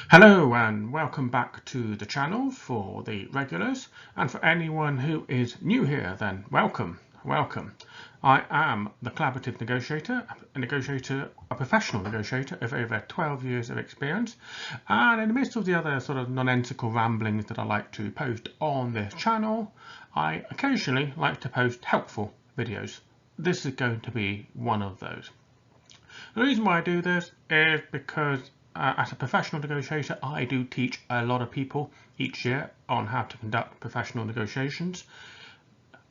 Hello and welcome back to the channel for the regulars, and for anyone who is new here, then welcome. I am the collaborative negotiator, a professional negotiator of over 12 years of experience, and in the midst of the other sort of nonsensical ramblings that I like to post on this channel, I occasionally like to post helpful videos. This is going to be one of those. The reason why I do this is because as a professional negotiator, I do teach a lot of people each year on how to conduct professional negotiations.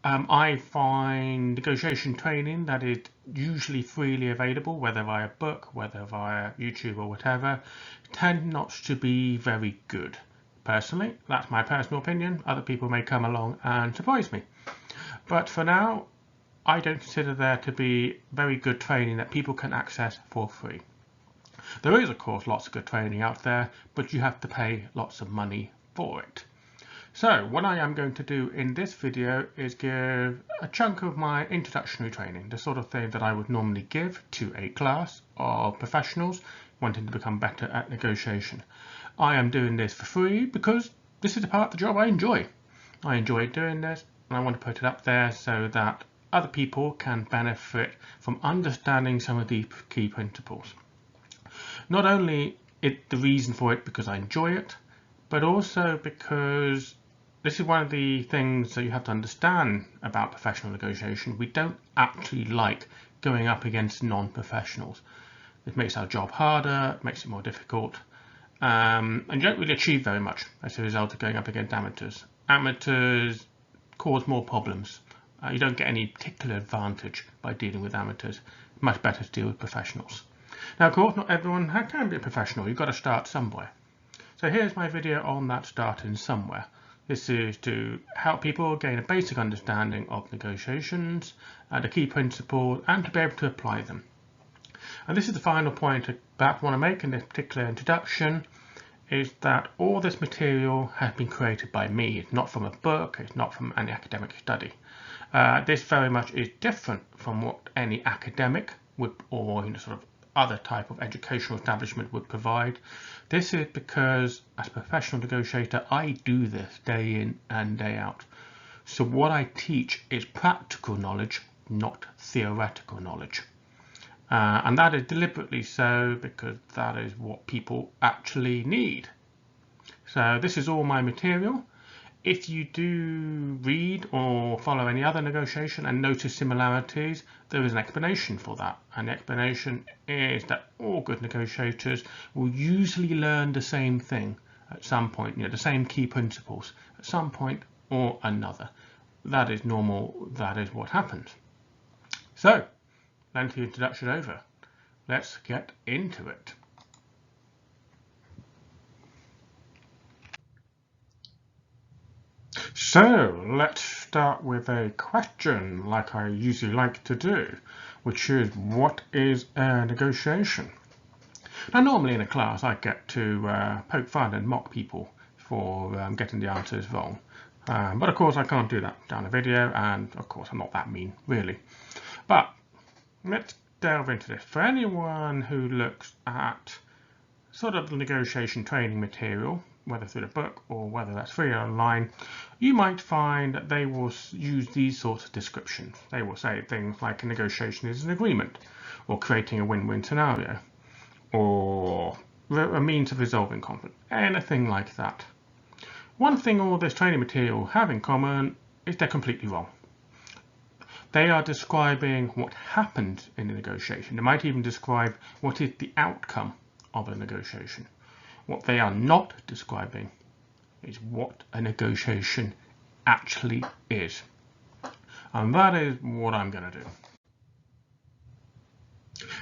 I find negotiation training that is usually freely available, whether via book, whether via YouTube or whatever, tend not to be very good. Personally, that's my personal opinion. Other people may come along and surprise me. But for now, I don't consider there to be very good training that people can access for free. There is, of course, lots of good training out there, but you have to pay lots of money for it. So what I am going to do in this video is give a chunk of my introductory training, the sort of thing that I would normally give to a class of professionals wanting to become better at negotiation. I am doing this for free because this is the part of the job I enjoy. I enjoy doing this, and I want to put it up there so that other people can benefit from understanding some of the key principles. Not only is the reason for it because I enjoy it, but also because this is one of the things that you have to understand about professional negotiation. We don't actually like going up against non-professionals. It makes our job harder, it makes it more difficult, and you don't really achieve very much as a result of going up against amateurs. Amateurs cause more problems. You don't get any particular advantage by dealing with amateurs. Much better to deal with professionals. Now, of course, not everyone can be a professional. You've got to start somewhere. So here's my video on that starting somewhere. This is to help people gain a basic understanding of negotiations, the key principles, and to be able to apply them. And this is the final point that I want to make in this particular introduction, is that all this material has been created by me. It's not from a book, it's not from any academic study. This very much is different from what any academic would, or sort of other type of educational establishment would provide. This is because as a professional negotiator, I do this day in and day out. So what I teach is practical knowledge, not theoretical knowledge. And that is deliberately so because that is what people actually need. So this is all my material. If you do read or follow any other negotiation and notice similarities, there is an explanation for that. And the explanation is that all good negotiators will usually learn the same thing at some point, the same key principles at some point or another. That is normal, that is what happens. So, lengthy introduction over. Let's get into it. So let's start with a question like I usually like to do, which is, what is a negotiation? Now normally in a class I get to poke fun and mock people for getting the answers wrong. But of course I can't do that down a video, and of course I'm not that mean really. But let's delve into this. For anyone who looks at sort of the negotiation training material, whether through the book or whether that's free online, you might find that they will use these sorts of descriptions. They will say things like a negotiation is an agreement, or creating a win-win scenario, or a means of resolving conflict, anything like that. One thing all this training material have in common is they're completely wrong. They are describing what happened in a negotiation. They might even describe what is the outcome of a negotiation. What they are not describing is what a negotiation actually is. And that is what I'm going to do.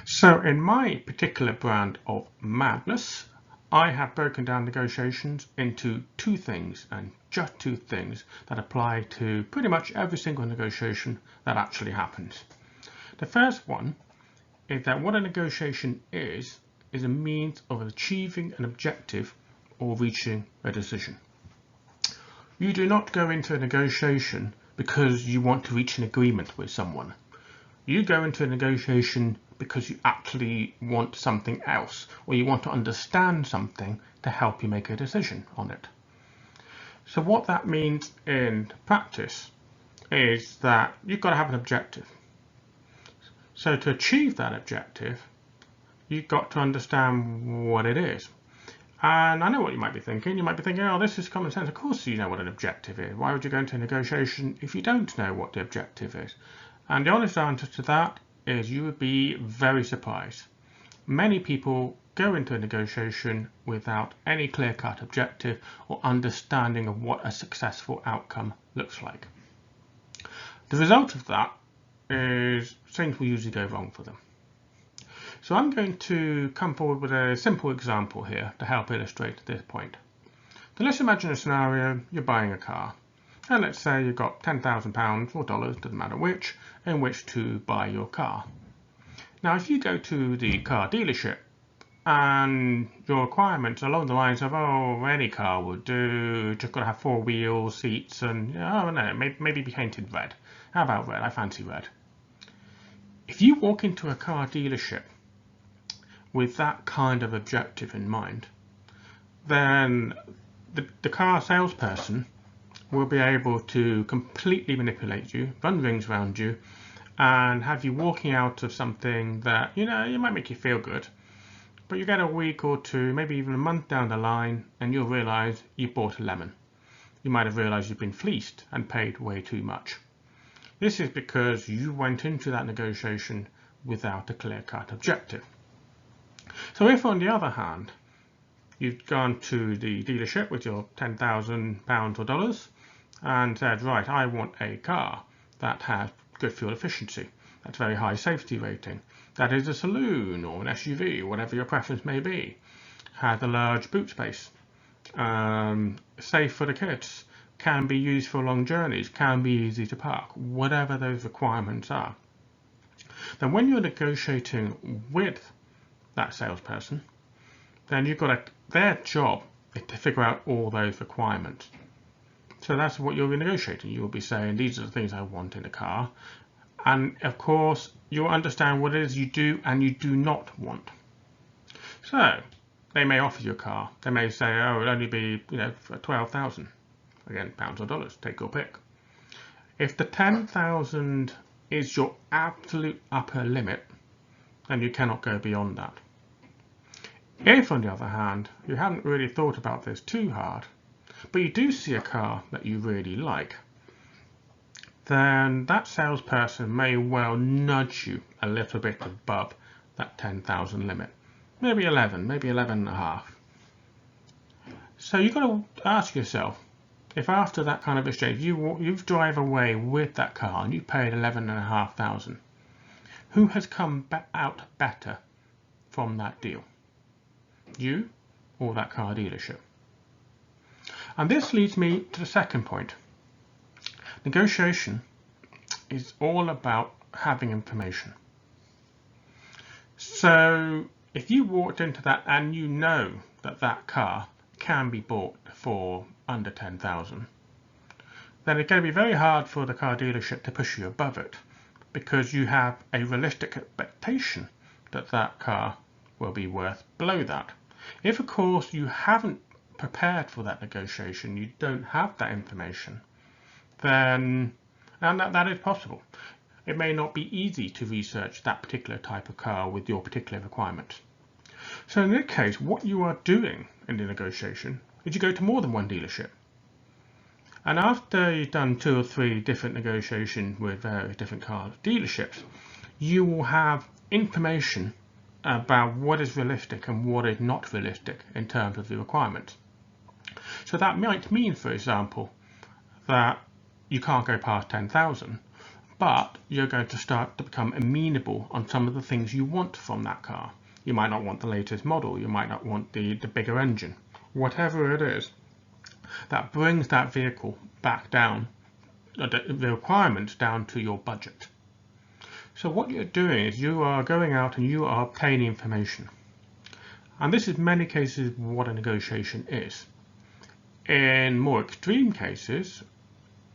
So in my particular brand of madness, I have broken down negotiations into two things, and just two things, that apply to pretty much every single negotiation that actually happens. The first one is that what a negotiation is a means of achieving an objective or reaching a decision. You do not go into a negotiation because you want to reach an agreement with someone. You go into a negotiation because you actually want something else, or you want to understand something to help you make a decision on it. So what that means in practice is that you've got to have an objective. So to achieve that objective, you've got to understand what it is. And I know what you might be thinking. You might be thinking, oh, this is common sense. Of course you know what an objective is. Why would you go into a negotiation if you don't know what the objective is? And the honest answer to that is you would be very surprised. Many people go into a negotiation without any clear-cut objective or understanding of what a successful outcome looks like. The result of that is things will usually go wrong for them. So I'm going to come forward with a simple example here to help illustrate this point. So let's imagine a scenario, you're buying a car. And let's say you've got £10,000 or dollars, doesn't matter which, in which to buy your car. Now if you go to the car dealership and your requirements along the lines of, oh, any car would do, just got to have 4 wheels, seats, and, oh no, maybe be painted red. How about red? I fancy red. If you walk into a car dealership with that kind of objective in mind, then the car salesperson will be able to completely manipulate you, run rings around you, and have you walking out of something that, you know, it might make you feel good, but you get a week or two, maybe even a month down the line, and you'll realize you bought a lemon. You might have realized you've been fleeced and paid way too much. This is because you went into that negotiation without a clear-cut objective. So if, on the other hand, you've gone to the dealership with your £10,000 or dollars and said, right, I want a car that has good fuel efficiency, that's very high safety rating, that is a saloon or an SUV, whatever your preference may be, has a large boot space, safe for the kids, can be used for long journeys, can be easy to park, whatever those requirements are. Then when you're negotiating with that salesperson, then you've got their job is to figure out all those requirements. So that's what you'll be negotiating. You'll be saying, these are the things I want in a car. And of course, you'll understand what it is you do and you do not want. So they may offer you a car. They may say, oh, it'll only be, for 12,000. Again, pounds or dollars, take your pick. If the 10,000 is your absolute upper limit, then you cannot go beyond that. If, on the other hand, you haven't really thought about this too hard, but you do see a car that you really like, then that salesperson may well nudge you a little bit above that 10,000 limit. Maybe 11, maybe 11.5. So you've got to ask yourself, if after that kind of exchange you drive away with that car and you paid 11,500, who has come out better from that deal? You or that car dealership? And this leads me to the second point. Negotiation is all about having information. So if you walked into that and you know that that car can be bought for under 10,000, then it's going to be very hard for the car dealership to push you above it, because you have a realistic expectation that that car will be worth below that. If, of course, you haven't prepared for that negotiation, you don't have that information, then, and that is possible. It may not be easy to research that particular type of car with your particular requirements. So in this case, what you are doing in the negotiation is you go to more than one dealership. And after you've done 2 or 3 different negotiations with various different car dealerships, you will have information about what is realistic and what is not realistic in terms of the requirements. So that might mean, for example, that you can't go past 10,000, but you're going to start to become amenable on some of the things you want from that car. You might not want the latest model, you might not want the bigger engine, whatever it is that brings that vehicle back down, the requirements down to your budget. So what you're doing is you are going out and you are obtaining information. And this is in many cases what a negotiation is. In more extreme cases,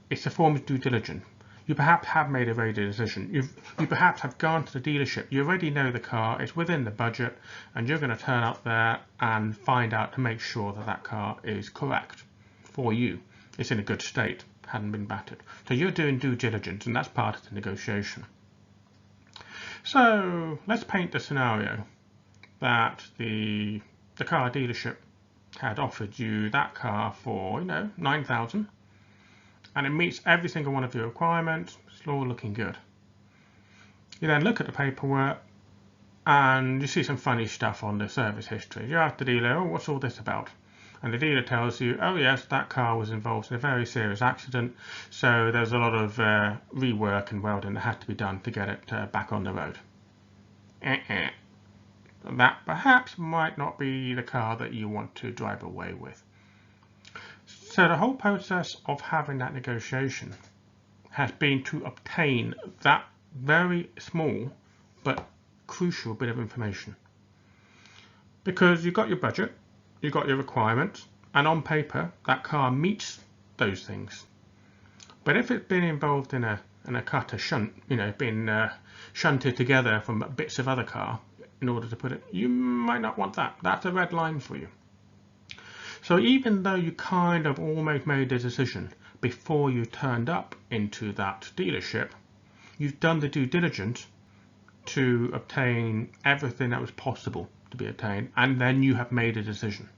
it's a form of due diligence. You perhaps have made a very decision. You perhaps have gone to the dealership. You already know the car, it's within the budget, and you're going to turn up there and find out to make sure that that car is correct for you. It's in a good state, hadn't been battered. So you're doing due diligence, and that's part of the negotiation. So let's paint the scenario that the car dealership had offered you that car for, $9,000, and it meets every single one of your requirements. It's all looking good. You then look at the paperwork and you see some funny stuff on the service history. You ask the dealer, oh, what's all this about? And the dealer tells you, oh yes, that car was involved in a very serious accident, so there's a lot of rework and welding that had to be done to get it back on the road. That perhaps might not be the car that you want to drive away with. So the whole process of having that negotiation has been to obtain that very small but crucial bit of information. Because you've got your budget, you've got your requirements, and on paper that car meets those things. But if it's been involved in a cut, a shunt, been shunted together from bits of other car in order to put it, you might not want that. That's a red line for you. So even though you kind of almost made a decision before you turned up into that dealership, you've done the due diligence to obtain everything that was possible to be obtained, and then you have made a decision.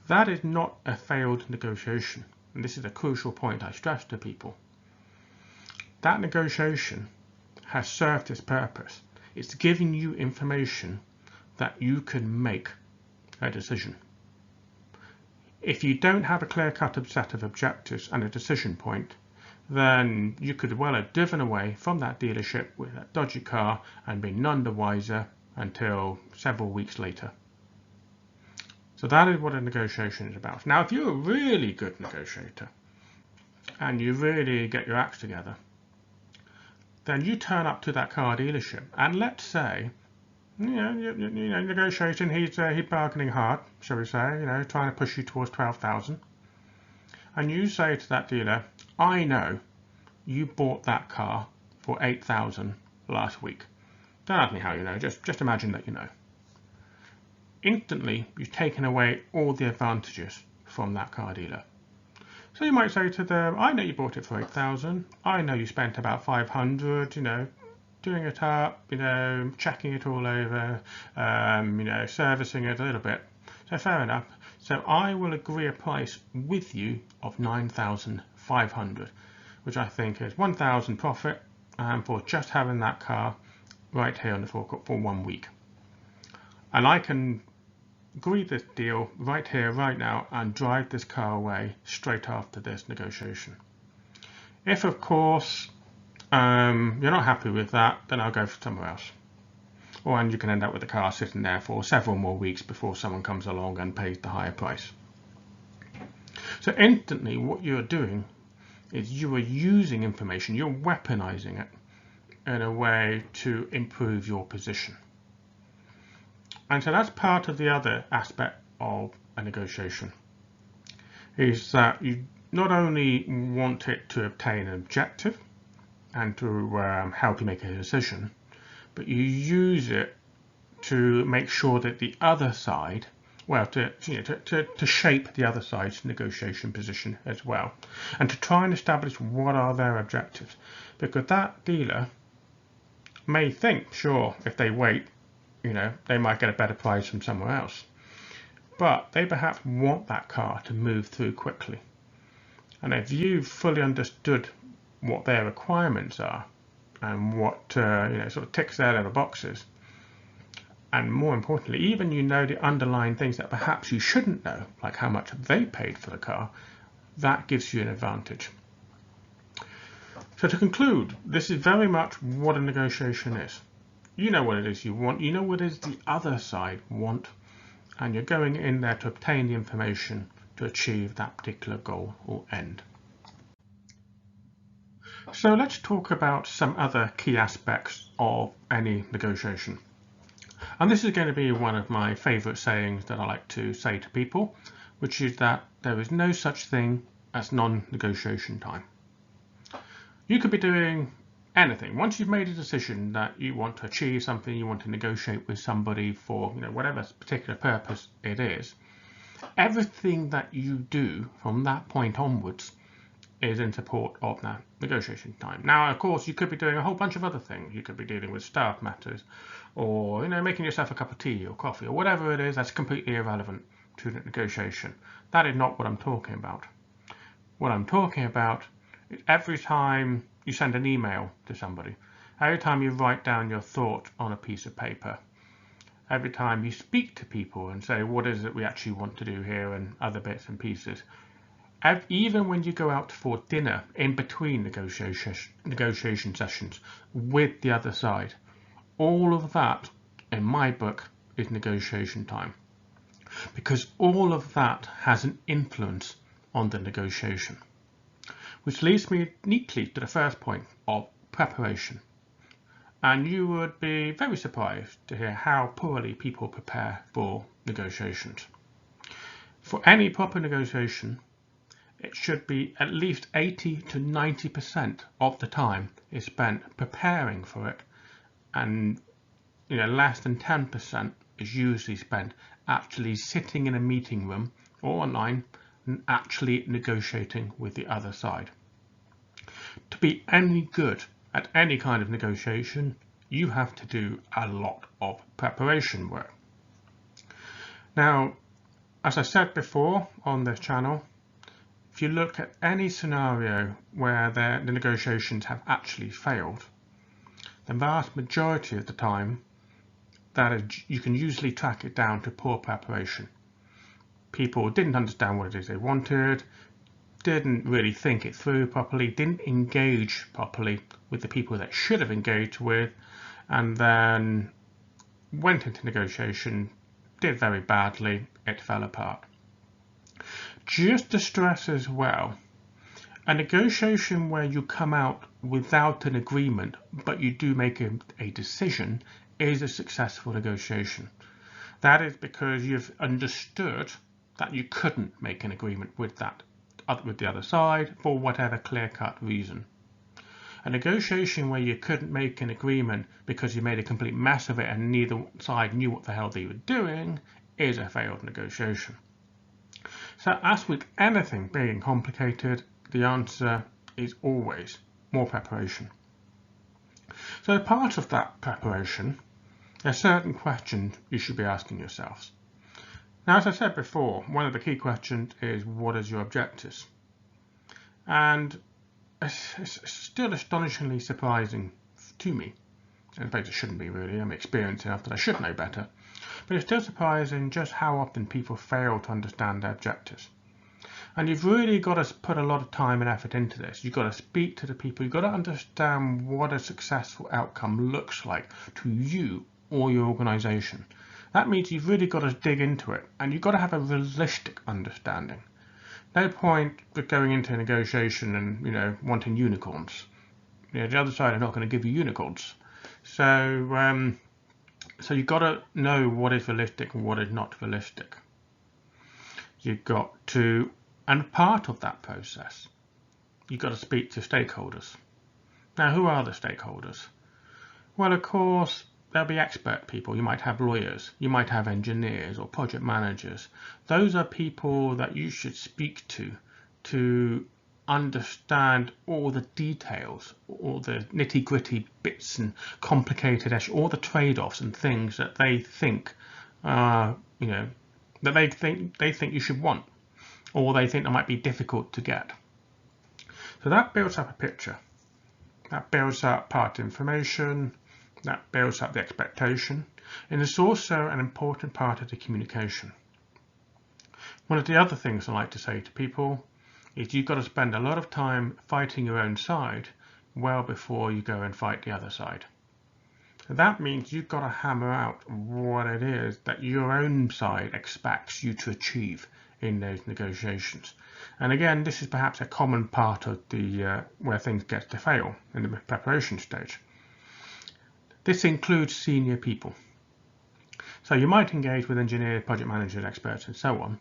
That is not a failed negotiation, and this is a crucial point I stress to people. That negotiation has served its purpose. It's giving you information that you can make a decision. If you don't have a clear-cut set of objectives and a decision point, then you could well have driven away from that dealership with that dodgy car and been none the wiser until several weeks later. So that is what a negotiation is about. Now, if you're a really good negotiator and you really get your acts together, then you turn up to that car dealership and let's say, negotiating, he's bargaining hard, shall we say, trying to push you towards 12,000. And you say to that dealer, I know you bought that car for 8,000 last week. Don't ask me how you know, just imagine that you know. Instantly, you've taken away all the advantages from that car dealer. So you might say to them, I know you bought it for 8,000. I know you spent about 500, doing it up, checking it all over, servicing it a little bit. So fair enough. So I will agree a price with you of 9,500, which I think is 1,000 profit for just having that car right here on the forecourt for 1 week. And I can agree this deal right here, right now, and drive this car away straight after this negotiation. If, of course, you're not happy with that, then I'll go for somewhere else. And you can end up with the car sitting there for several more weeks before someone comes along and pays the higher price. So instantly what you're doing is you are using information, you're weaponizing it in a way to improve your position. And so that's part of the other aspect of a negotiation, is that you not only want it to obtain an objective and to help you make a decision, but you use it to make sure that the other side, to shape the other side's negotiation position as well, and to try and establish what are their objectives. Because that dealer may think, sure, if they wait, they might get a better price from somewhere else. But they perhaps want that car to move through quickly. And if you've fully understood what their requirements are and what sort of ticks their little boxes, and more importantly, even the underlying things that perhaps you shouldn't know, like how much they paid for the car, that gives you an advantage. So to conclude, this is very much what a negotiation is. You know what it is you want, you know what it is the other side want, and you're going in there to obtain the information to achieve that particular goal or end. So let's talk about some other key aspects of any negotiation. And this is going to be one of my favourite sayings that I like to say to people, which is that there is no such thing as non-negotiation time. You could be doing anything. Once you've made a decision that you want to achieve something, you want to negotiate with somebody for whatever particular purpose it is, everything that you do from that point onwards is in support of that negotiation time. Now, of course, you could be doing a whole bunch of other things. You could be dealing with staff matters, or making yourself a cup of tea or coffee or whatever it is that's completely irrelevant to the negotiation. That is not what I'm talking about. What I'm talking about is every time you send an email to somebody, every time you write down your thought on a piece of paper, every time you speak to people and say, what is it we actually want to do here, and other bits and pieces, even when you go out for dinner in between negotiation sessions with the other side, all of that, in my book, is negotiation time. Because all of that has an influence on the negotiation. Which leads me neatly to the first point of preparation. And you would be very surprised to hear how poorly people prepare for negotiations. For any proper negotiation, it should be at least 80 to 90% of the time is spent preparing for it, and less than 10% is usually spent actually sitting in a meeting room or online and actually negotiating with the other side. To be any good at any kind of negotiation, you have to do a lot of preparation work. Now, as I said before on this channel, if you look at any scenario where the negotiations have actually failed, the vast majority of the time, you can usually track it down to poor preparation. People didn't understand what it is they wanted, didn't really think it through properly, didn't engage properly with the people that should have engaged with, and then went into negotiation, did very badly, it fell apart. Just to stress as well, a negotiation where you come out without an agreement but you do make a decision is a successful negotiation. That is because you've understood that you couldn't make an agreement with the other side for whatever clear-cut reason. A negotiation where you couldn't make an agreement because you made a complete mess of it and neither side knew what the hell they were doing is a failed negotiation. So as with anything being complicated, the answer is always more preparation. So as part of that preparation, there are certain questions you should be asking yourselves. Now, as I said before, one of the key questions is, what is your objectives? And it's still astonishingly surprising to me. In fact, it shouldn't be really. I'm experienced enough that I should know better. But it's still surprising just how often people fail to understand their objectives. And you've really got to put a lot of time and effort into this. You've got to speak to the people. You've got to understand what a successful outcome looks like to you or your organization. That means you've really got to dig into it, and you've got to have a realistic understanding. No point with going into a negotiation and wanting unicorns. The other side are not going to give you unicorns. So you've got to know what is realistic and what is not realistic. You've got to, and part of that process, you've got to speak to stakeholders. Now, who are the stakeholders? Well, of course, there'll be expert people. You might have lawyers, you might have engineers or project managers. Those are people that you should speak to understand all the details, all the nitty-gritty bits and complicated, all the trade-offs and things that they think, that they think you should want, or they think that might be difficult to get. So that builds up a picture. That builds up part information. That builds up the expectation, and it's also an important part of the communication. One of the other things I like to say to people is you've got to spend a lot of time fighting your own side well before you go and fight the other side. So that means you've got to hammer out what it is that your own side expects you to achieve in those negotiations. And again, this is perhaps a common part of the where things get to fail in the preparation stage. This includes senior people. So you might engage with engineers, project managers, experts, and so on,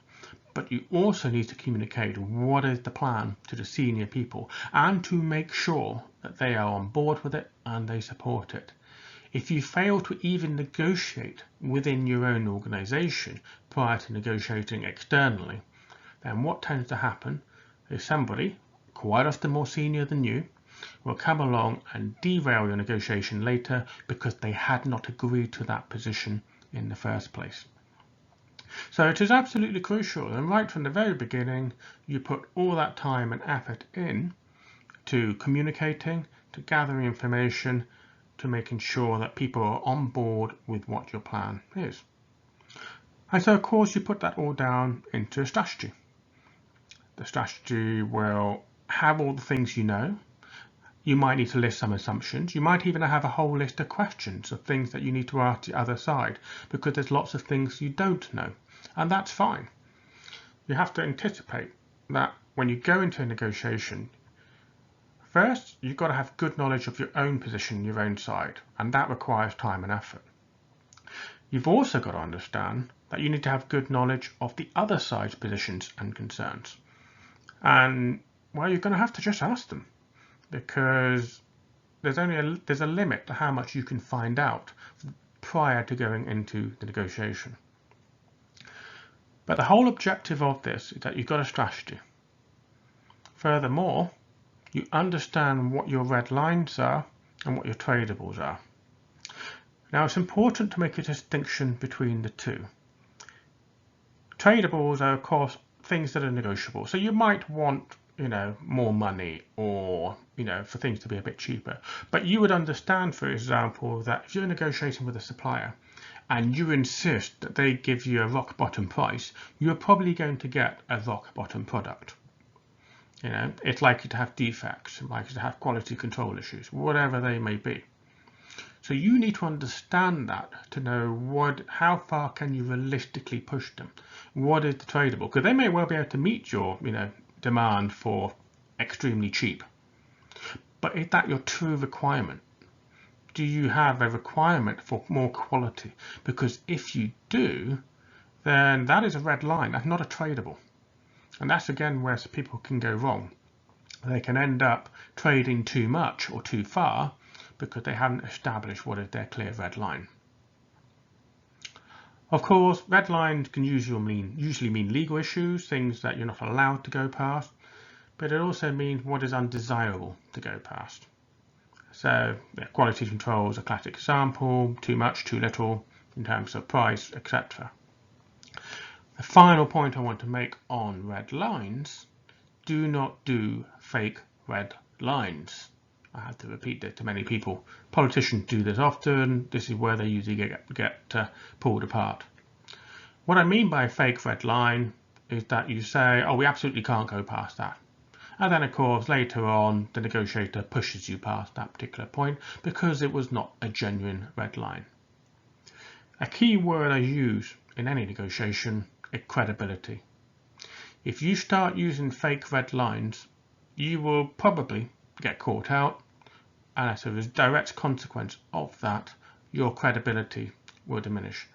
but you also need to communicate what is the plan to the senior people and to make sure that they are on board with it and they support it. If you fail to even negotiate within your own organisation prior to negotiating externally, then what tends to happen is somebody, quite often more senior than you, will come along and derail your negotiation later because they had not agreed to that position in the first place. So it is absolutely crucial, and right from the very beginning, you put all that time and effort in to communicating, to gathering information, to making sure that people are on board with what your plan is. And so, of course, you put that all down into a strategy. The strategy will have all the things you know. You might need to list some assumptions. You might even have a whole list of questions of things that you need to ask the other side, because there's lots of things you don't know, and that's fine. You have to anticipate that when you go into a negotiation, first, you've got to have good knowledge of your own position, your own side, and that requires time and effort. You've also got to understand that you need to have good knowledge of the other side's positions and concerns. And, well, you're going to have to just ask them, because there's a limit to how much you can find out prior to going into the negotiation. But the whole objective of this is that you've got a strategy. Furthermore, you understand what your red lines are and what your tradables are. Now, it's important to make a distinction between the two. Tradables are, of course, things that are negotiable. So you might want, more money, or, for things to be a bit cheaper. But you would understand, for example, that if you're negotiating with a supplier and you insist that they give you a rock bottom price, you're probably going to get a rock bottom product. It's likely to have defects, likely to have quality control issues, whatever they may be. So you need to understand that to know how far can you realistically push them. What is the tradable? Because they may well be able to meet your, demand for extremely cheap. But is that your true requirement? Do you have a requirement for more quality? Because if you do, then that is a red line. That's not a tradable. And that's again where people can go wrong. They can end up trading too much or too far because they haven't established what is their clear red line. Of course, red lines can usually mean legal issues, things that you're not allowed to go past, but it also means what is undesirable to go past. So quality control is a classic example, too much, too little in terms of price, etc. The final point I want to make on red lines: do not do fake red lines. I have to repeat this to many people. Politicians do this often. This is where they usually get pulled apart. What I mean by a fake red line is that you say, oh, we absolutely can't go past that. And then, of course, later on, the negotiator pushes you past that particular point because it was not a genuine red line. A key word I use in any negotiation is credibility. If you start using fake red lines, you will probably get caught out, and as a direct consequence of that, your credibility will diminish,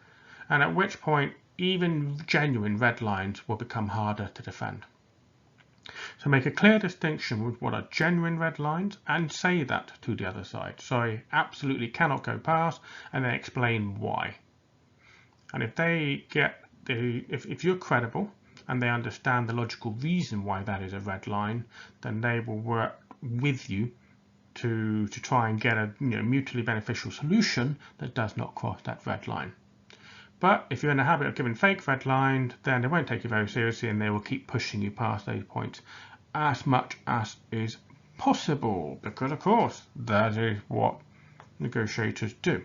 and at which point even genuine red lines will become harder to defend. So make a clear distinction with what are genuine red lines and say that to the other side. Sorry, absolutely cannot go past, and then explain why. And if they get if you're credible and they understand the logical reason why that is a red line, then they will work with you to try and get a mutually beneficial solution that does not cross that red line. But if you're in the habit of giving fake red lines, then they won't take you very seriously and they will keep pushing you past those points as much as is possible, because of course that is what negotiators do.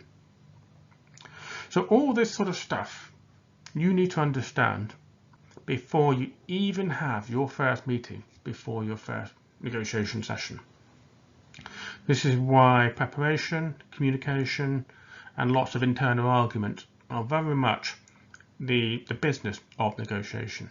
So all this sort of stuff you need to understand before you even have your first meeting, before your first negotiation session. This is why preparation, communication, and lots of internal arguments are very much the business of negotiation.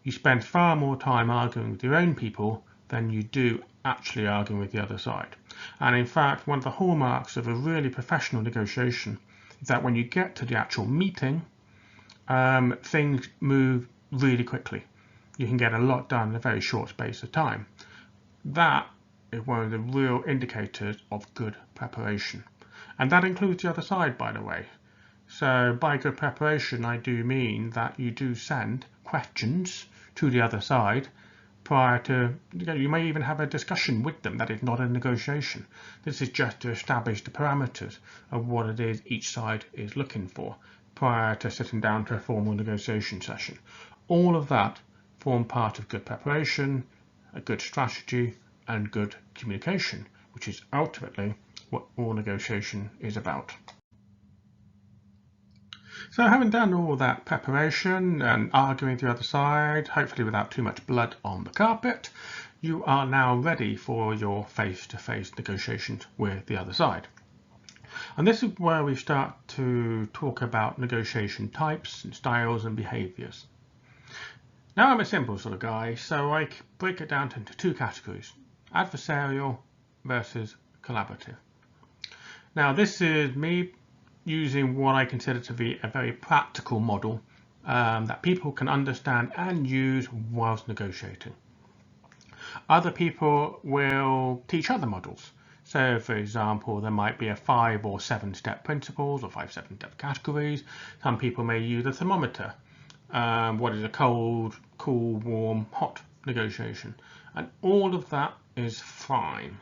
You spend far more time arguing with your own people than you do actually arguing with the other side. And in fact, one of the hallmarks of a really professional negotiation is that when you get to the actual meeting, things move really quickly. You can get a lot done in a very short space of time. That is one of the real indicators of good preparation. And that includes the other side, by the way. So by good preparation, I do mean that you do send questions to the other side prior to, you may even have a discussion with them. That is not a negotiation. This is just to establish the parameters of what it is each side is looking for prior to sitting down to a formal negotiation session. All of that form part of good preparation, a good strategy, and good communication, which is ultimately what all negotiation is about. So having done all that preparation and arguing the other side, hopefully without too much blood on the carpet, you are now ready for your face-to-face negotiations with the other side. And this is where we start to talk about negotiation types and styles and behaviours. Now I'm a simple sort of guy, so I break it down into two categories: adversarial versus collaborative. Now this is me using what I consider to be a very practical model that people can understand and use whilst negotiating. Other people will teach other models. So for example, there might be a 5 or 7 step principles or 5, 7 step categories. Some people may use a thermometer. What is a cold, cool, warm, hot negotiation? And all of that is fine.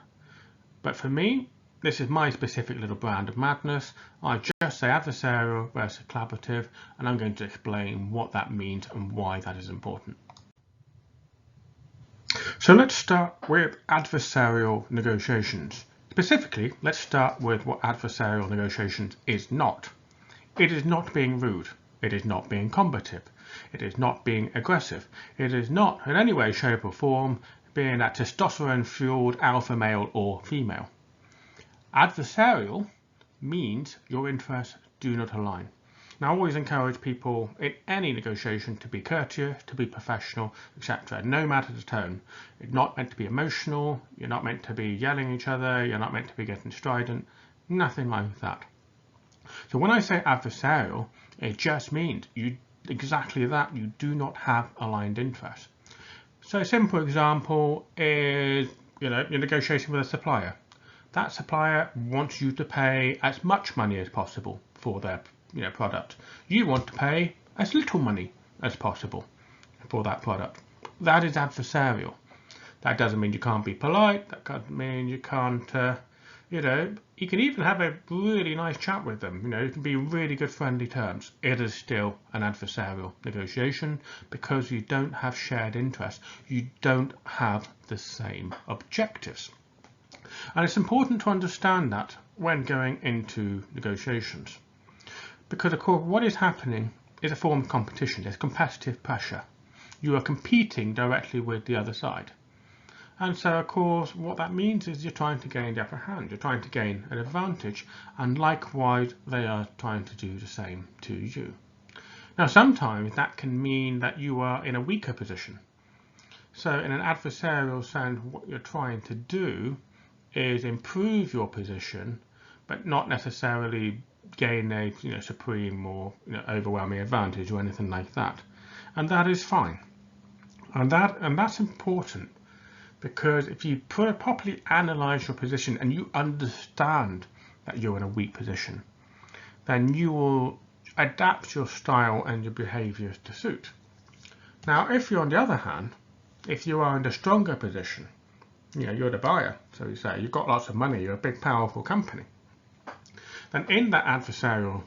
But for me, this is my specific little brand of madness. I just say adversarial versus collaborative, and I'm going to explain what that means and why that is important. So let's start with adversarial negotiations. Specifically, let's start with what adversarial negotiations is not. It is not being rude. It is not being combative. It is not being aggressive. It is not in any way, shape or form being that testosterone-fueled alpha male or female. Adversarial means your interests do not align. Now, I always encourage people in any negotiation to be courteous, to be professional, etc. No matter the tone. It's not meant to be emotional. You're not meant to be yelling at each other. You're not meant to be getting strident. Nothing like that. So when I say adversarial, it just means exactly that. You do not have aligned interests. So a simple example is, you're negotiating with a supplier. That supplier wants you to pay as much money as possible for their product. You want to pay as little money as possible for that product. That is adversarial. That doesn't mean you can't be polite. That doesn't mean you can't, you can even have a really nice chat with them. It can be really good friendly terms. It is still an adversarial negotiation because you don't have shared interests. You don't have the same objectives. And it's important to understand that when going into negotiations. Because of course what is happening is a form of competition. There's competitive pressure. You are competing directly with the other side. And so of course what that means is you're trying to gain the upper hand. You're trying to gain an advantage, and likewise they are trying to do the same to you. Now sometimes that can mean that you are in a weaker position. So in an adversarial sense, what you're trying to do is improve your position, but not necessarily gain a supreme or overwhelming advantage or anything like that. And that is fine. And that's important, because if you properly analyze your position and you understand that you're in a weak position, then you will adapt your style and your behaviors to suit. Now, if you're on the other hand, if you are in a stronger position, you're the buyer, so you say, you've got lots of money, you're a big, powerful company, then in that adversarial,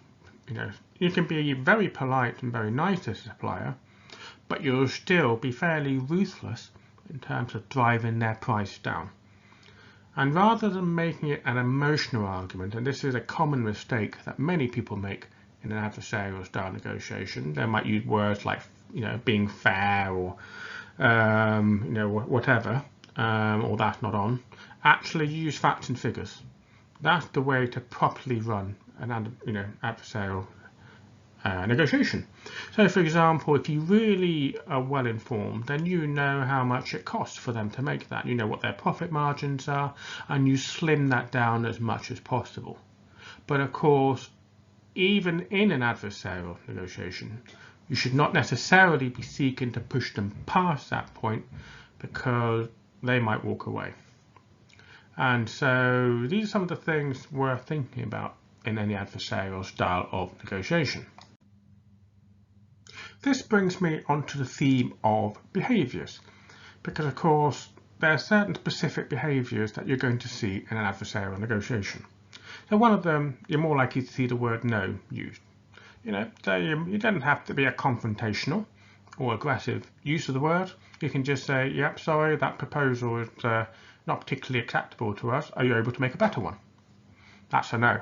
you can be very polite and very nice to the supplier, but you'll still be fairly ruthless in terms of driving their price down. And rather than making it an emotional argument, and this is a common mistake that many people make in an adversarial style negotiation, they might use words like, being fair or, whatever, or that's not on. Actually use facts and figures. That's the way to properly run an adversarial negotiation. So for example, if you really are well informed, then you know how much it costs for them to make that. You know what their profit margins are, and you slim that down as much as possible. But of course, even in an adversarial negotiation, you should not necessarily be seeking to push them past that point, because they might walk away. And so these are some of the things worth thinking about in any adversarial style of negotiation. This brings me onto the theme of behaviours, because of course there are certain specific behaviours that you're going to see in an adversarial negotiation. So one of them, you're more likely to see the word no used. So you don't have to be a confrontational or aggressive use of the word. You can just say, yep, sorry, that proposal is not particularly acceptable to us. Are you able to make a better one? That's a no.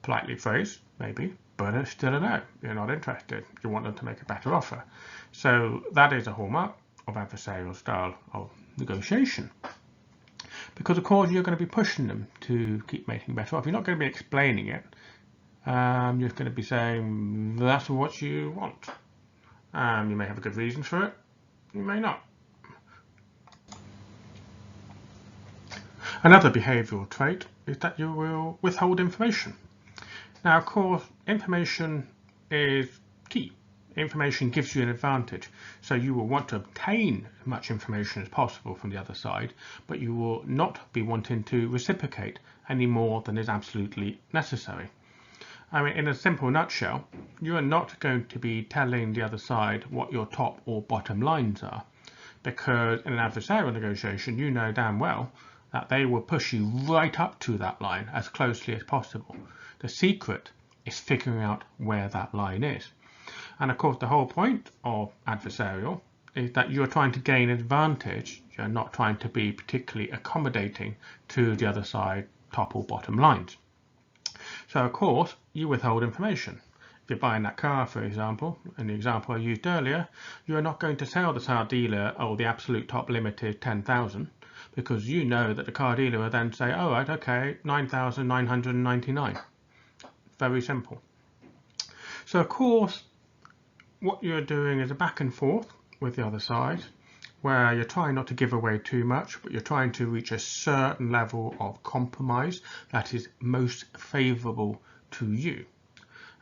Politely phrased, maybe, but it's still a no. You're not interested. You want them to make a better offer. So that is a hallmark of adversarial style of negotiation. Because of course you're going to be pushing them to keep making better offer. You're not going to be explaining it. You're going to be saying that's what you want. You may have a good reason for it. You may not. Another behavioural trait is that you will withhold information. Now, of course, information is key. Information gives you an advantage, so you will want to obtain as much information as possible from the other side, but you will not be wanting to reciprocate any more than is absolutely necessary. I mean, in a simple nutshell, you are not going to be telling the other side what your top or bottom lines are, because in an adversarial negotiation, you know damn well that they will push you right up to that line as closely as possible. The secret is figuring out where that line is. And of course, the whole point of adversarial is that you're trying to gain advantage. You're not trying to be particularly accommodating to the other side, top or bottom lines. So of course, you withhold information. If you're buying that car, for example, in the example I used earlier, you're not going to tell the car dealer, oh, the absolute top limit is 10,000, because you know that the car dealer will then say, oh, right, okay, 9,999. Very simple. So of course, what you're doing is a back and forth with the other side, where you're trying not to give away too much, but you're trying to reach a certain level of compromise that is most favourable to you.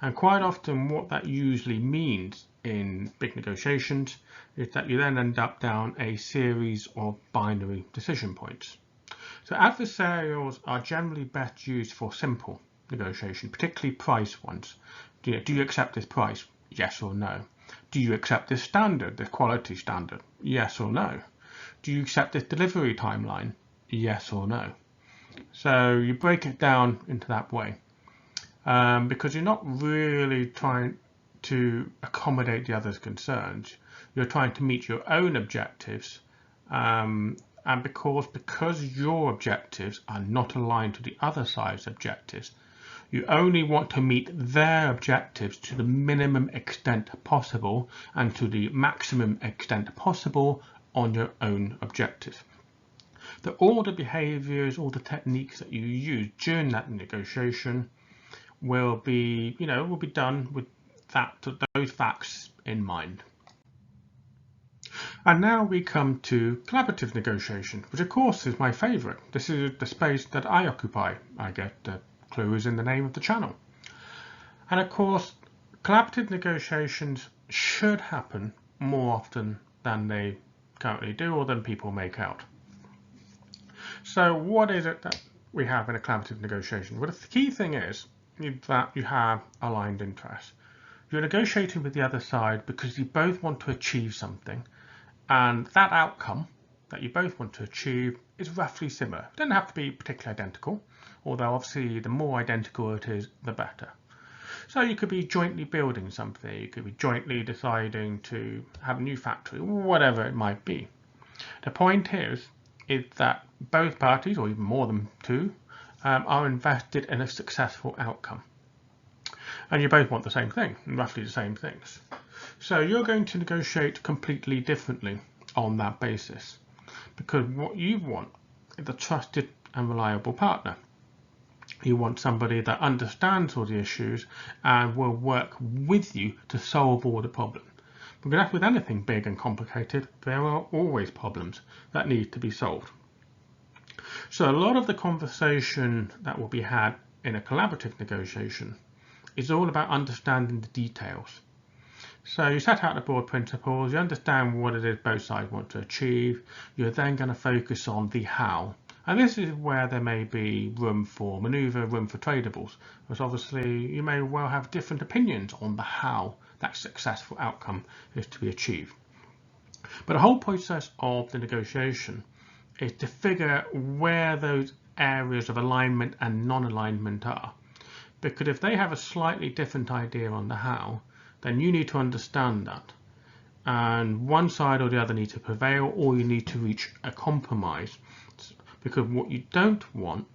And quite often what that usually means in big negotiations is that you then end up down a series of binary decision points. So adversarials are generally best used for simple negotiation, particularly price ones. Do you accept this price? Yes or no. Do you accept this standard, this quality standard? Yes or no. Do you accept this delivery timeline? Yes or no. So you break it down into that way, because you're not really trying to accommodate the other's concerns. You're trying to meet your own objectives, and because your objectives are not aligned to the other side's objectives, you only want to meet their objectives to the minimum extent possible and to the maximum extent possible on your own objectives. All the behaviours, all the techniques that you use during that negotiation will be done with those facts in mind. And now we come to collaborative negotiation, which of course is my favourite. This is the space that I occupy. I get the clues in the name of the channel. And of course, collaborative negotiations should happen more often than they currently do or than people make out. So what is it that we have in a collaborative negotiation? Well, the key thing is that you have aligned interests. You're negotiating with the other side because you both want to achieve something, and that outcome that you both want to achieve is roughly similar. It doesn't have to be particularly identical, although obviously the more identical it is, the better. So you could be jointly building something, you could be jointly deciding to have a new factory, whatever it might be. The point is that both parties, or even more than two, are invested in a successful outcome. And you both want the same thing, roughly the same things. So you're going to negotiate completely differently on that basis, because what you want is a trusted and reliable partner. You want somebody that understands all the issues and will work with you to solve all the problems. Because with anything big and complicated, there are always problems that need to be solved. So a lot of the conversation that will be had in a collaborative negotiation is all about understanding the details. So you set out the broad principles, you understand what it is both sides want to achieve, you're then going to focus on the how. And this is where there may be room for manoeuvre, room for tradables, because obviously you may well have different opinions on the how that successful outcome is to be achieved. But the whole process of the negotiation is to figure where those areas of alignment and non-alignment are. Because if they have a slightly different idea on the how, then you need to understand that. And one side or the other need to prevail, or you need to reach a compromise. Because what you don't want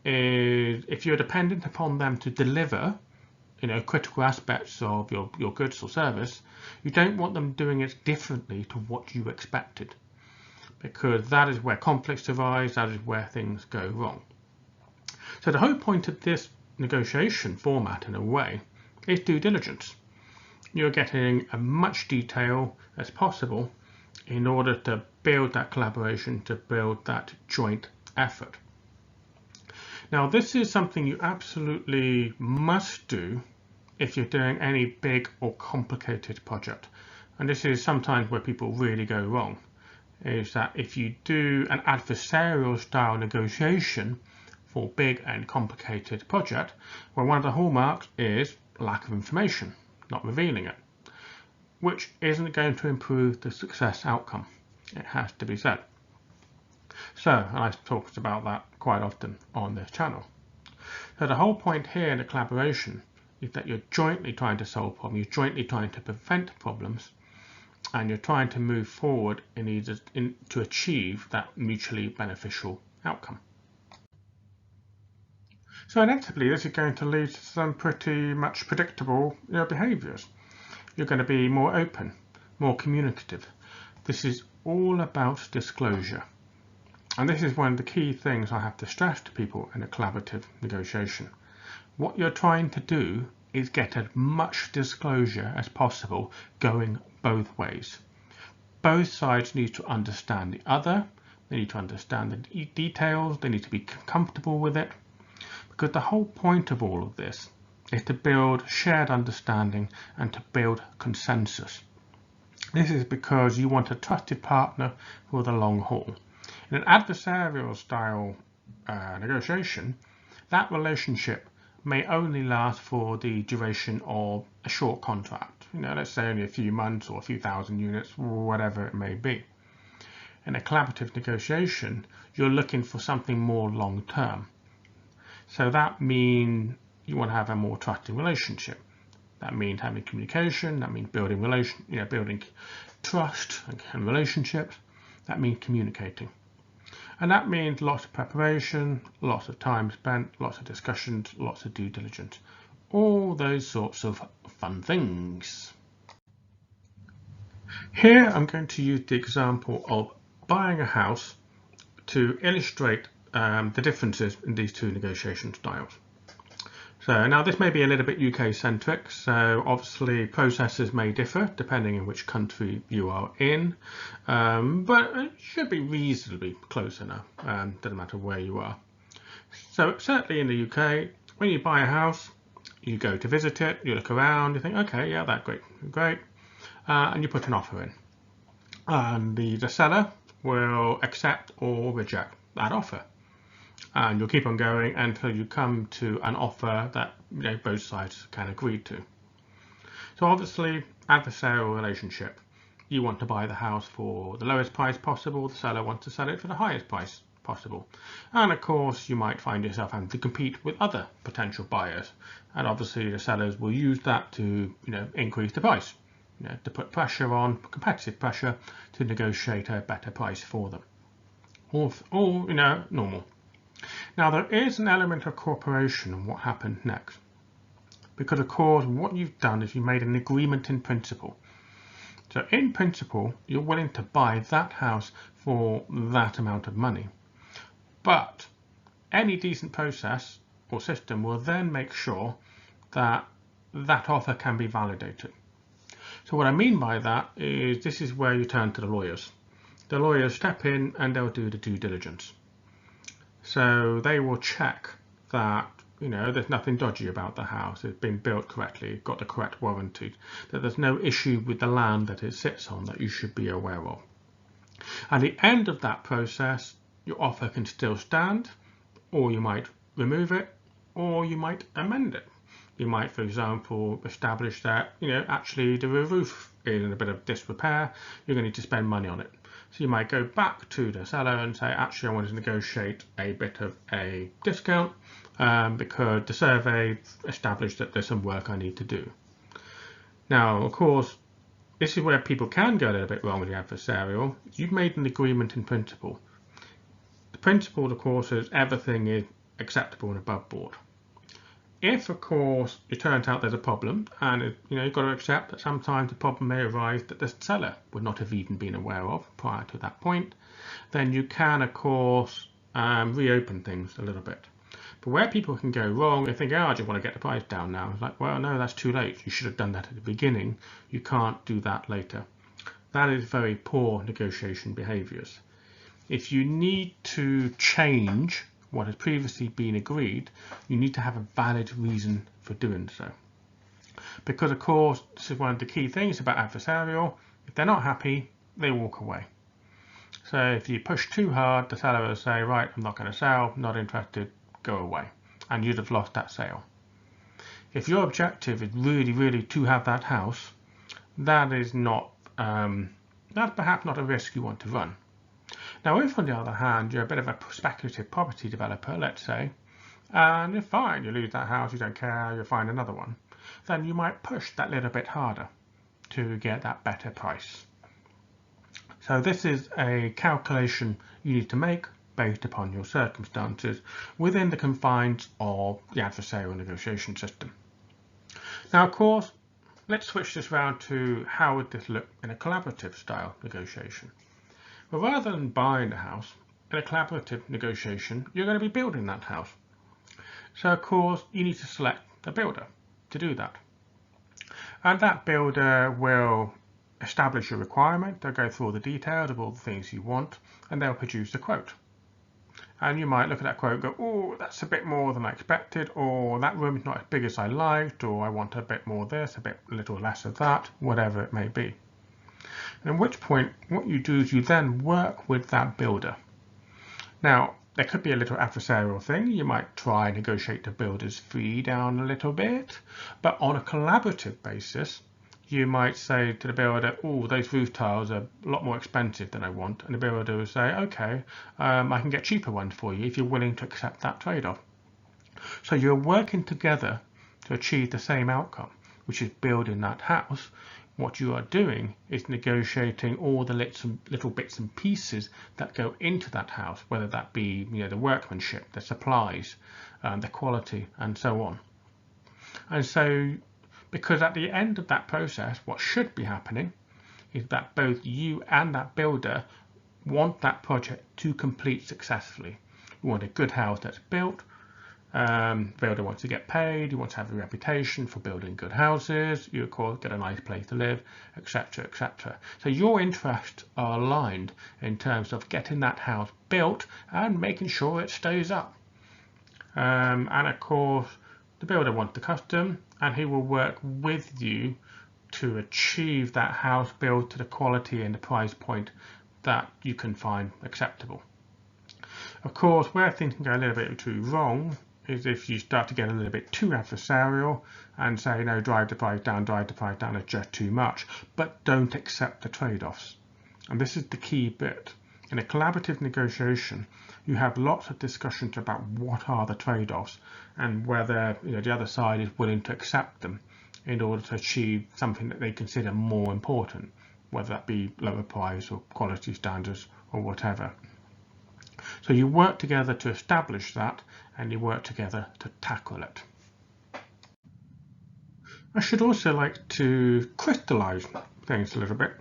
is, if you're dependent upon them to deliver, critical aspects of your goods or service, you don't want them doing it differently to what you expected. Because that is where conflicts arise, that is where things go wrong. So the whole point of this negotiation format, in a way, is due diligence. You're getting as much detail as possible in order to build that collaboration, to build that joint effort. Now, this is something you absolutely must do if you're doing any big or complicated project. And this is sometimes where people really go wrong, is that if you do an adversarial style negotiation for big and complicated project, well, one of the hallmarks is lack of information, not revealing it, which isn't going to improve the success outcome. It has to be said. So, and I've talked about that quite often on this channel. So the whole point here in the collaboration is that you're jointly trying to solve problems, you're jointly trying to prevent problems, and you're trying to move forward to achieve that mutually beneficial outcome. So inevitably, this is going to lead to some pretty much predictable behaviours. You're going to be more open, more communicative. This is all about disclosure. And this is one of the key things I have to stress to people in a collaborative negotiation. What you're trying to do is get as much disclosure as possible going both ways. Both sides need to understand the other, they need to understand the details, they need to be comfortable with it. Because the whole point of all of this is to build shared understanding and to build consensus. This is because you want a trusted partner for the long haul. In an adversarial style negotiation, that relationship may only last for the duration of a short contract. Let's say only a few months or a few thousand units, whatever it may be. In a collaborative negotiation, you're looking for something more long term. So that means you want to have a more trusting relationship. That means having communication. That means building building trust and relationships. That means communicating, and that means lots of preparation, lots of time spent, lots of discussions, lots of due diligence, all those sorts of fun things. Here I'm going to use the example of buying a house to illustrate the differences in these two negotiation styles. So now this may be a little bit UK centric, so obviously processes may differ depending on which country you are in, but it should be reasonably close enough, doesn't matter where you are. So certainly in the UK, when you buy a house, you go to visit it, you look around, you think, okay, yeah, that's great, and you put an offer in. And the seller will accept or reject that offer. And you'll keep on going until you come to an offer that both sides can agree to. So obviously, adversarial relationship. You want to buy the house for the lowest price possible, the seller wants to sell it for the highest price possible. And of course, you might find yourself having to compete with other potential buyers. And obviously, the sellers will use that to increase the price, to put pressure on, competitive pressure, to negotiate a better price for them. All normal. Now, there is an element of cooperation in what happened next, because of course what you've done is you made an agreement in principle. So in principle, you're willing to buy that house for that amount of money. But any decent process or system will then make sure that that offer can be validated. So what I mean by that is this is where you turn to the lawyers. The lawyers step in and they'll do the due diligence. So they will check that there's nothing dodgy about the house, it's been built correctly, got the correct warranty, that there's no issue with the land that it sits on that you should be aware of. At the end of that process, your offer can still stand, or you might remove it, or you might amend it. You might, for example, establish that, actually the roof is in a bit of disrepair, you're going to need to spend money on it. So you might go back to the seller and say, actually, I want to negotiate a bit of a discount because the survey established that there's some work I need to do. Now, of course, this is where people can go a little bit wrong with the adversarial. You've made an agreement in principle. The principle, of course, is everything is acceptable and above board. If, of course, it turns out there's a problem, and you've got to accept that sometimes the problem may arise that the seller would not have even been aware of prior to that point, then you can, of course, reopen things a little bit. But where people can go wrong, they think, I just want to get the price down now. It's like, well, no, that's too late. You should have done that at the beginning. You can't do that later. That is very poor negotiation behaviours. If you need to change what has previously been agreed, you need to have a valid reason for doing so. Because, of course, this is one of the key things about adversarial. If they're not happy, they walk away. So if you push too hard, the seller will say, right, I'm not going to sell, not interested, go away. And you'd have lost that sale. If your objective is really, really to have that house, that is not, that's perhaps not a risk you want to run. Now, if on the other hand, you're a bit of a speculative property developer, let's say, and you're fine, you lose that house, you don't care, you'll find another one, then you might push that little bit harder to get that better price. So this is a calculation you need to make based upon your circumstances within the confines of the adversarial negotiation system. Now, of course, let's switch this round to how would this look in a collaborative style negotiation. But rather than buying a house, in a collaborative negotiation, you're going to be building that house. So, of course, you need to select a builder to do that. And that builder will establish your requirement. They'll go through all the details of all the things you want, and they'll produce a quote. And you might look at that quote and go, oh, that's a bit more than I expected, or that room is not as big as I liked, or I want a bit more of this, a little less of that, whatever it may be. And at which point, what you do is you then work with that builder. Now, there could be a little adversarial thing. You might try and negotiate the builder's fee down a little bit. But on a collaborative basis, you might say to the builder, oh, those roof tiles are a lot more expensive than I want. And the builder will say, okay, I can get cheaper ones for you if you're willing to accept that trade-off. So you're working together to achieve the same outcome, which is building that house. What you are doing is negotiating all the little bits and pieces that go into that house, whether that be the workmanship, the supplies, the quality, and so on. And so, because at the end of that process, what should be happening is that both you and that builder want that project to complete successfully. You want a good house that's built. Builder wants to get paid, you want to have a reputation for building good houses, you of course get a nice place to live, etc, etc. So your interests are aligned in terms of getting that house built and making sure it stays up. And of course the builder wants the custom, and he will work with you to achieve that house built to the quality and the price point that you can find acceptable. Of course, where things can go a little bit too wrong is if you start to get a little bit too adversarial and say, no, drive the price down is just too much, but don't accept the trade-offs. And this is the key bit. In a collaborative negotiation, you have lots of discussions about what are the trade-offs and whether the other side is willing to accept them in order to achieve something that they consider more important, whether that be lower price or quality standards or whatever. So you work together to establish that, and you work together to tackle it. I should also like to crystallize things a little bit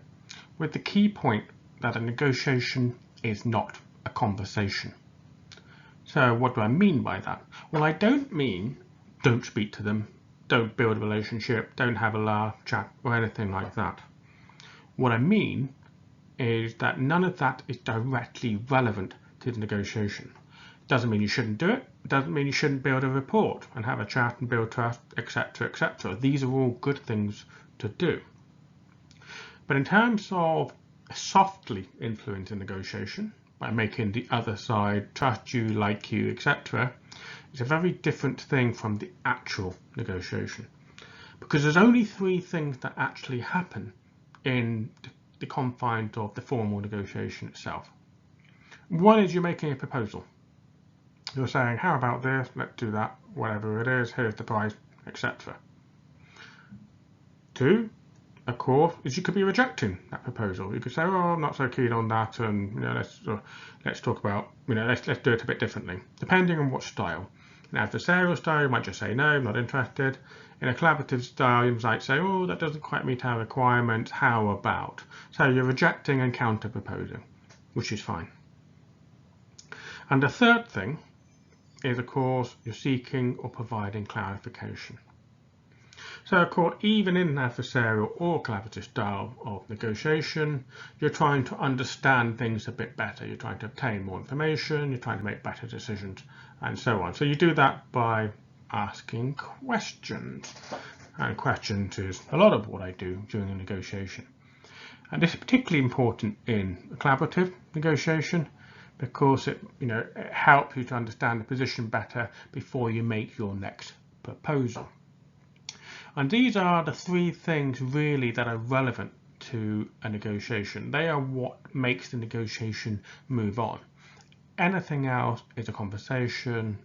with the key point that a negotiation is not a conversation. So what do I mean by that? Well, I don't mean don't speak to them, don't build a relationship, don't have a laugh, chat, or anything like that. What I mean is that none of that is directly relevant to the negotiation. It doesn't mean you shouldn't do it. It doesn't mean you shouldn't build a rapport and have a chat and build trust, etc, etc. These are all good things to do. But in terms of softly influencing negotiation, by making the other side trust you, like you, etc., is a very different thing from the actual negotiation. Because there's only three things that actually happen in the confines of the formal negotiation itself. One is you're making a proposal. You're saying, how about this? Let's do that, whatever it is, here's the price, etc. Two, of course, is you could be rejecting that proposal. You could say, oh, I'm not so keen on that, and let's talk about, let's do it a bit differently, depending on what style. In an adversarial style, you might just say, no, I'm not interested. In a collaborative style, you might say, oh, that doesn't quite meet our requirements, how about? So you're rejecting and counter-proposing, which is fine. And the third thing is, of course, you're seeking or providing clarification. So, of course, even in an adversarial or collaborative style of negotiation, you're trying to understand things a bit better. You're trying to obtain more information, you're trying to make better decisions, and so on. So you do that by asking questions. And questions is a lot of what I do during a negotiation. And this is particularly important in a collaborative negotiation because it helps you to understand the position better before you make your next proposal. And these are the three things really that are relevant to a negotiation. They are what makes the negotiation move on. Anything else is a conversation,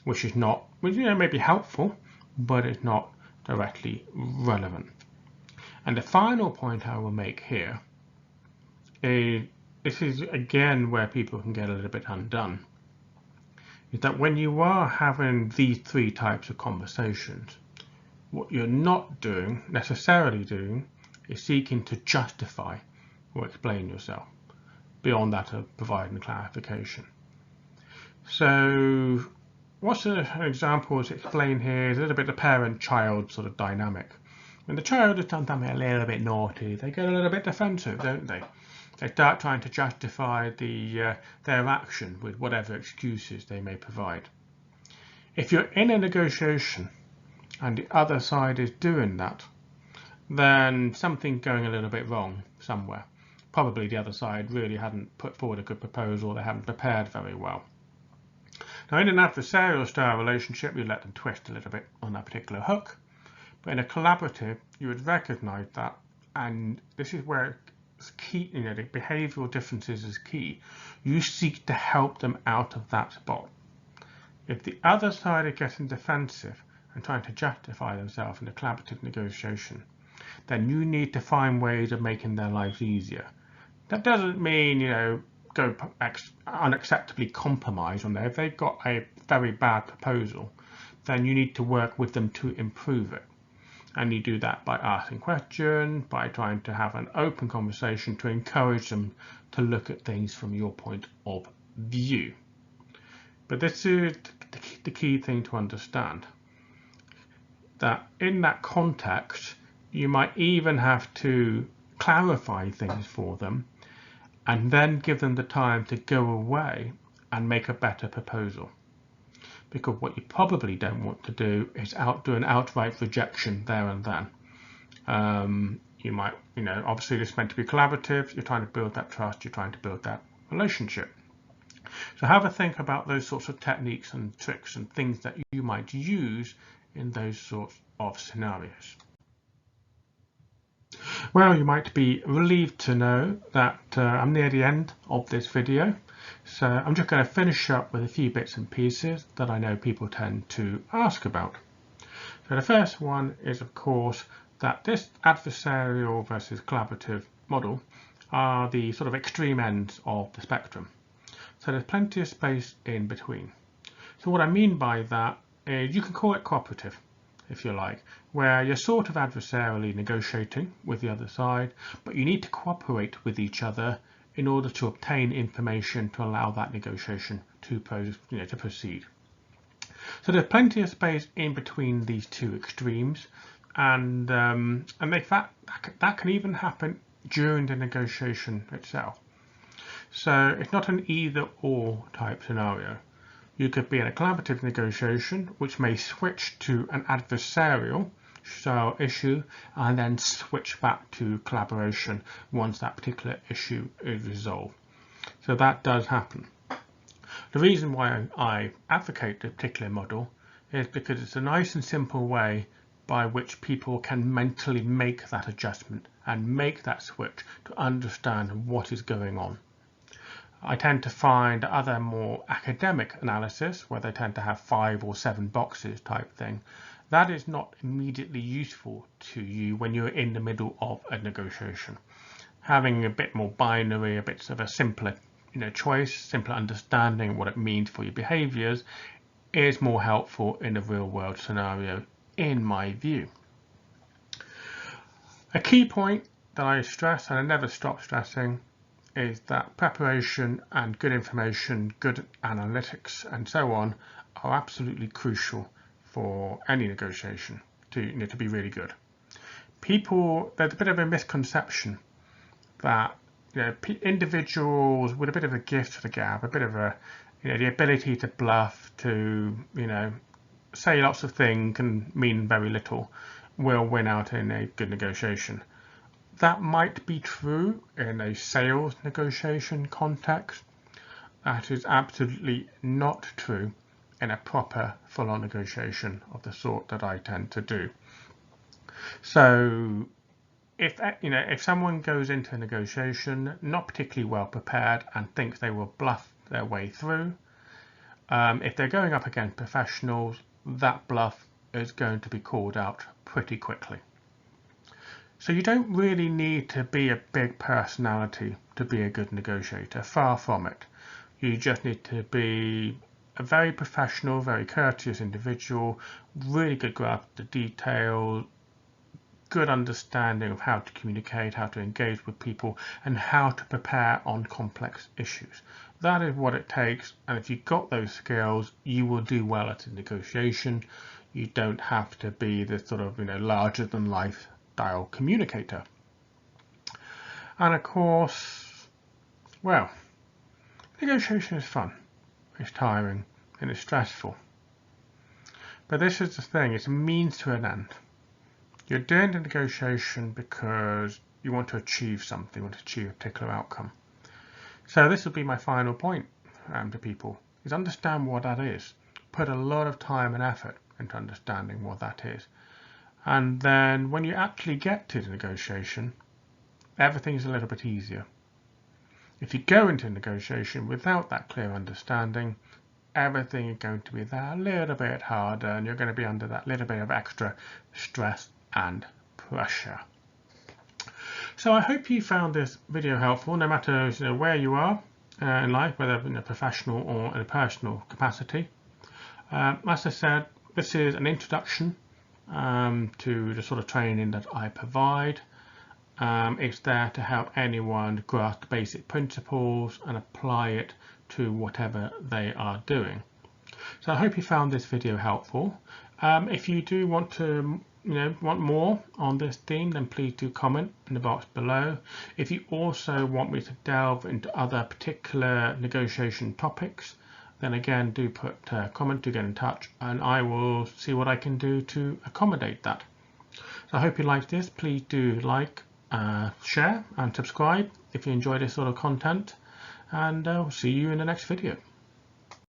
which is not, may be helpful, but it's not directly relevant. And the final point I will make here is, this is again where people can get a little bit undone, is that when you are having these three types of conversations, what you're not necessarily doing is seeking to justify or explain yourself beyond that of providing clarification. So what's an example to explain here is a little bit the parent-child sort of dynamic. When the child has done something a little bit naughty, they get a little bit defensive, don't they? They start trying to justify their action with whatever excuses they may provide. If you're in a negotiation and the other side is doing that, then something's going a little bit wrong somewhere. Probably the other side really hadn't put forward a good proposal, they haven't prepared very well. Now in an adversarial style relationship, you let them twist a little bit on that particular hook, but in a collaborative, you would recognize that, and this is where it's key, the behavioral differences is key. You seek to help them out of that spot. If the other side is getting defensive and trying to justify themselves in a collaborative negotiation, then you need to find ways of making their lives easier. That doesn't mean, go unacceptably compromise on there. If they've got a very bad proposal, then you need to work with them to improve it. And you do that by asking questions, by trying to have an open conversation to encourage them to look at things from your point of view. But this is the key thing to understand, that in that context, you might even have to clarify things for them and then give them the time to go away and make a better proposal. Because what you probably don't want to do is do an outright rejection there and then. You might, obviously this is meant to be collaborative, you're trying to build that trust, you're trying to build that relationship. So have a think about those sorts of techniques and tricks and things that you might use in those sorts of scenarios. Well, you might be relieved to know that I'm near the end of this video. So I'm just going to finish up with a few bits and pieces that I know people tend to ask about. So the first one is, of course, that this adversarial versus collaborative model are the sort of extreme ends of the spectrum. So there's plenty of space in between. So what I mean by that is, you can call it cooperative, if you like, where you're sort of adversarially negotiating with the other side, but you need to cooperate with each other in order to obtain information to allow that negotiation to proceed. So there's plenty of space in between these two extremes, and that can even happen during the negotiation itself. So it's not an either-or type scenario. You could be in a collaborative negotiation, which may switch to an adversarial style issue and then switch back to collaboration once that particular issue is resolved. So that does happen. The reason why I advocate this particular model is because it's a nice and simple way by which people can mentally make that adjustment and make that switch to understand what is going on. I tend to find other more academic analysis, where they tend to have 5 or 7 boxes type thing, that is not immediately useful to you when you're in the middle of a negotiation. Having a bit more binary, a bit of a simpler choice, simpler understanding of what it means for your behaviours is more helpful in a real world scenario, in my view. A key point that I stress, and I never stop stressing, is that preparation and good information, good analytics and so on are absolutely crucial for any negotiation to be really good. There's a bit of a misconception that individuals with a bit of a gift for the gab, a bit of a the ability to bluff, to say lots of things and mean very little, will win out in a good negotiation. That might be true in a sales negotiation context. That is absolutely not true in a proper full-on negotiation of the sort that I tend to do. So if someone goes into a negotiation not particularly well prepared and thinks they will bluff their way through, if they're going up against professionals, that bluff is going to be called out pretty quickly. So you don't really need to be a big personality to be a good negotiator, far from it. You just need to be a very professional, very courteous individual, really good grasp of the detail, good understanding of how to communicate, how to engage with people, and how to prepare on complex issues. That is what it takes, and if you've got those skills, you will do well at a negotiation. You don't have to be this sort of larger than life style communicator. And of course, well, negotiation is fun, it's tiring, and it's stressful. But this is the thing, it's a means to an end. You're doing the negotiation because you want to achieve something, you want to achieve a particular outcome. So this will be my final point to people, is understand what that is. Put a lot of time and effort into understanding what that is. And then when you actually get to the negotiation, everything's a little bit easier. If you go into a negotiation without that clear understanding, everything is going to be that little bit harder, and you're going to be under that little bit of extra stress and pressure. So I hope you found this video helpful, no matter where you are in life, whether in a professional or in a personal capacity. As I said, this is an introduction to the sort of training that I provide. It's there to help anyone grasp the basic principles and apply it to whatever they are doing. So I hope you found this video helpful. If you do want to want more on this theme, then please do comment in the box below. If you also want me to delve into other particular negotiation topics, then again do put a comment, do get in touch, and I will see what I can do to accommodate that. So I hope you liked this. Please do like, share and subscribe if you enjoy this sort of content, and I'll see you in the next video.